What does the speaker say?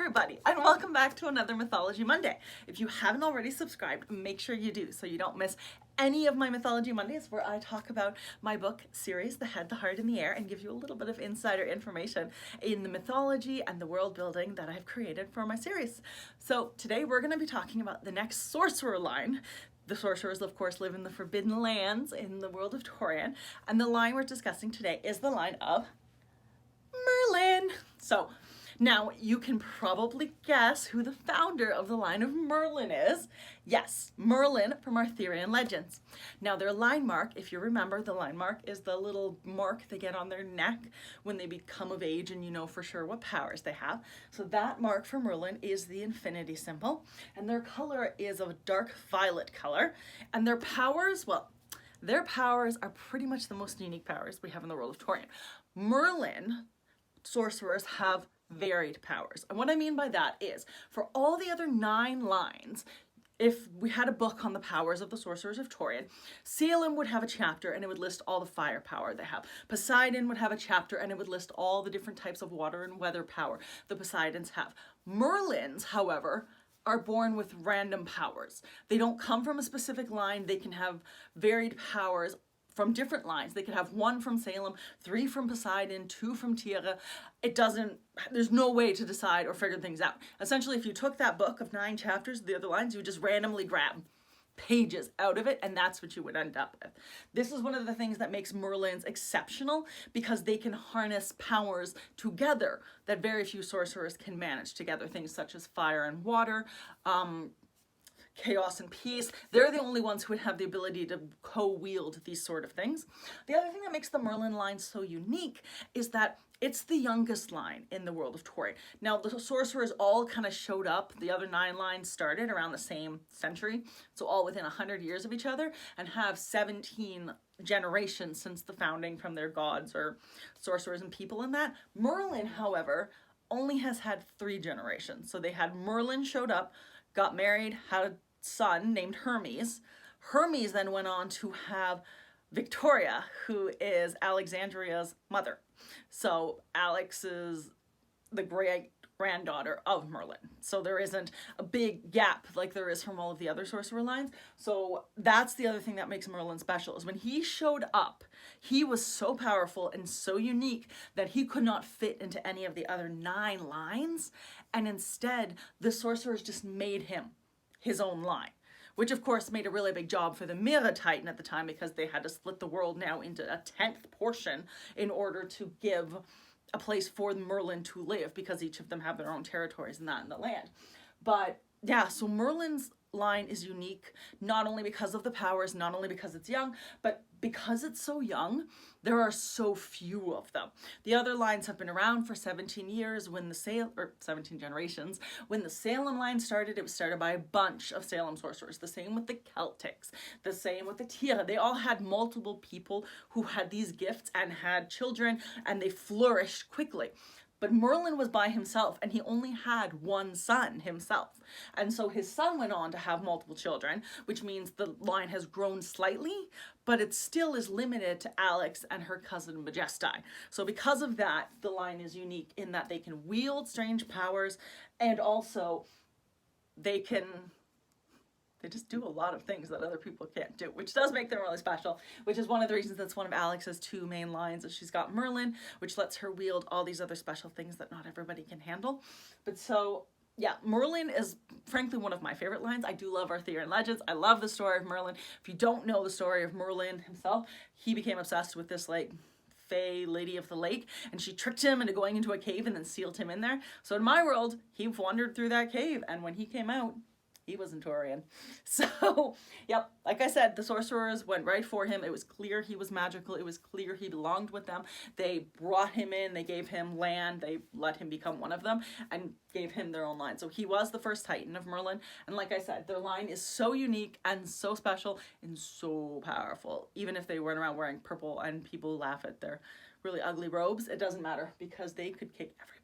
everybody, and welcome back to another Mythology Monday. If you haven't already subscribed, make sure you do so you don't miss any of my Mythology Mondays where I talk about my book series, The Head, the Heart, and the Heir, and give you a little bit of insider information in the mythology and the world building that I've created for my series. So today we're going to be talking about the next sorcerer line. The sorcerers, of course, live in the Forbidden Lands in the world of Tauren, and the line we're discussing today is the line of Merlin. So now you can probably guess who the founder of the Line of Merlin is. Yes, Merlin from Arthurian legends. Now their line mark, if you remember, the line mark is the little mark they get on their neck when they become of age and you know for sure what powers they have. So that mark for Merlin is the infinity symbol, and their color is a dark violet color, and their powers, well, their powers are pretty much the most unique powers we have in the world of Tauren. Merlin sorcerers have varied powers. And what I mean by that is, for all the other 9 lines, if we had a book on the powers of the sorcerers of Tauren, Salem would have a chapter and it would list all the fire power they have. Poseidon would have a chapter and it would list all the different types of water and weather power the Poseidons have. Merlins, however, are born with random powers. They don't come from a specific line. They can have varied powers from different lines. They could have 1 from Salem, 3 from Poseidon, 2 from Heir. There's no way to decide or figure things out. Essentially, if you took that book of 9 chapters, the other lines, you would just randomly grab pages out of it, and that's what you would end up with. This is one of the things that makes Merlins exceptional, because they can harness powers together that very few sorcerers can manage together. Things such as fire and water, chaos and peace. They're the only ones who would have the ability to co-wield these sort of things. The other thing that makes the Merlin line so unique is that it's the youngest line in the world of Tauren. Now, the sorcerers all kind of showed up. The other 9 lines started around the same century, so all within 100 years of each other, and have 17 generations since the founding from their gods or sorcerers and people in that. Merlin, however, only has had 3 generations. So they had Merlin showed up, got married, had a son named Hermes. Hermes then went on to have Victoria, who is Alexandria's mother. So Alex is the great granddaughter of Merlin. So there isn't a big gap like there is from all of the other sorcerer lines. So that's the other thing that makes Merlin special, is when he showed up, he was so powerful and so unique that he could not fit into any of the other 9 lines. And instead, the sorcerers just made him his own line, which of course made a really big job for the Mirror Titan at the time, because they had to split the world now into a 10th portion in order to give a place for Merlin to live, because each of them have their own territories and that in the land. But yeah, so Merlin's line is unique, not only because of the powers, not only because it's young, but because it's so young, there are so few of them. The other lines have been around for 17 years when 17 generations. When the Salem line started, it was started by a bunch of Salem sorcerers. The same with the Celtics, the same with the Heir. They all had multiple people who had these gifts and had children, and they flourished quickly. But Merlin was by himself, and he only had 1 son himself. And so his son went on to have multiple children, which means the line has grown slightly, but it still is limited to Alex and her cousin Majesti. So because of that, the line is unique in that they can wield strange powers, and also they just do a lot of things that other people can't do, which does make them really special, which is one of the reasons that's one of Alex's 2 main lines, is she's got Merlin, which lets her wield all these other special things that not everybody can handle. But so, yeah, Merlin is frankly one of my favorite lines. I do love Arthurian legends. I love the story of Merlin. If you don't know the story of Merlin himself, he became obsessed with this, like, Fey lady of the lake, and she tricked him into going into a cave and then sealed him in there. So in my world, he wandered through that cave, and when he came out, he was in Tauren. So, yep, like I said, the sorcerers went right for him. It was clear he was magical. It was clear he belonged with them. They brought him in. They gave him land. They let him become one of them and gave him their own line. So he was the first Titan of Merlin. And like I said, their line is so unique and so special and so powerful. Even if they weren't around wearing purple and people laugh at their really ugly robes, it doesn't matter, because they could kick everyone.